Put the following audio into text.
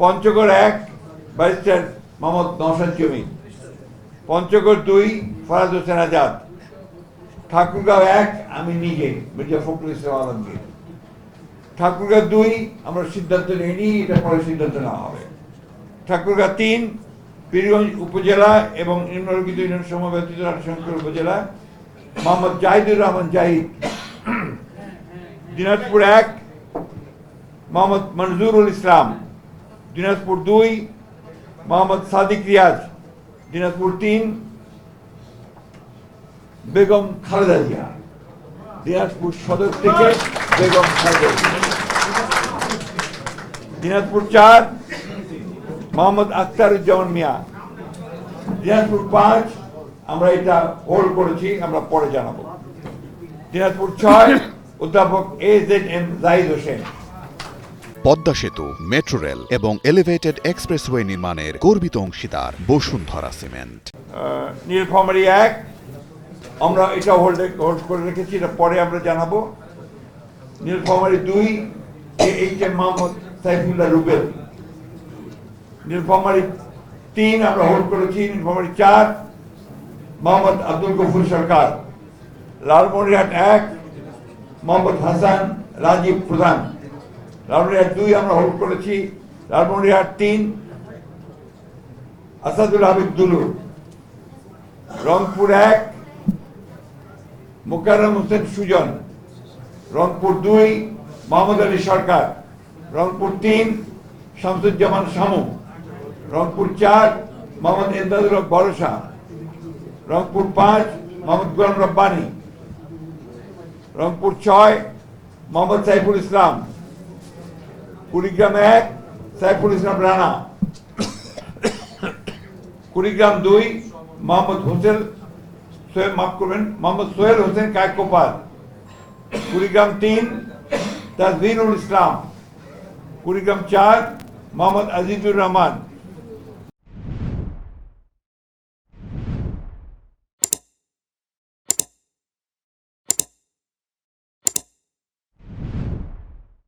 Panchagarh ১ barrister Mohammad Naushad জমি, পঞ্চগড় ২ ফরাদ হোসেন আজাদ, ঠাকুরগাঁও ১ আমি নিজে মির্জা ফখরুল ইসলাম আলমগীর। ঠাকুরগাঁও ২ আমরা সিদ্ধান্ত নিইনি, এটা পরে সিদ্ধান্ত নেওয়া হবে। ঠাকুরগাঁও ৩ পীরগঞ্জ উপজেলা এবং নিম্নলিখিত ইউনিয়ন সমূহ ব্যতীত রাজশাহী উপজেলা মোহাম্মদ জাহিদুর রহমান জাহিদ। দিনাজপুর ১ মোহাম্মদ মনজুরুল ইসলাম। দিনাজপুর ২ মোহাম্মদ সাদিক রিয়াজ। দিনাজপুর ৩ বেগম খালেদা জিয়া। দিনাজপুর সদর থেকে বেগম খালেদা জিয়া। দিনাজপুর ৪ মোহাম্মদ আখতারুজ্জামান মিয়া। দিনাজপুর ৫ আমরা এটা হোল্ড করেছি, আমরা পরে জানাবো। দিনাজপুর ৬ অধ্যাপক AZM জাহিদ হোসেন। পদ্মা সেতু, মেট্রো রেল এবং এলিভেটেড এক্সপ্রেসওয়ে নির্মাণের গর্বিত অংশীদার বসুন্ধরা সিমেন্ট। নীলফামারী ১ আমরা এটা হোল্ড করে রেখেছি, এটা পরে আমরা জানাবো। নীলফামারী ২ AHM মোহাম্মদ সাইফুল্লাহ রুবেল। নীলফামারী ৩ আমরা হোল্ড করেছি। নীলফামারী ৪ মোহাম্মদ আব্দুল গফুর সরকার। লালমনিরহাট ১ মোহাম্মদ হাসান রাজীব প্রধান। লালমনিরহাট ২ আমরা হোল্ড করেছি। লালমনিরহাট ৩ আসাদুল হাবিব দুলু। রংপুর ১ মোকাররম হোসেন সুজন। রংপুর ২ মোহাম্মদ আলী সরকার। রংপুর ৩ শামসুজ্জামান শামু। রংপুর ৪ মোহাম্মদ এমদাদুল হক ভরসা। রংপুর ৫ মোহাম্মদ গোলাম রব্বানী। রংপুর ৬ মোহাম্মদ সাইফুল ইসলাম। কুড়িগ্রাম ১ সাইফুল ইসলাম রানা। কুড়িগ্রাম ২ মোহাম্মদ হোসেন মোহাম্মদ সোহেল হোসেন কায়কোপাল। কুড়িগ্রাম ৩ তাজভিরুল ইসলাম। কুড়িগ্রাম ৪ মোহাম্মদ আজিজুর রহমান।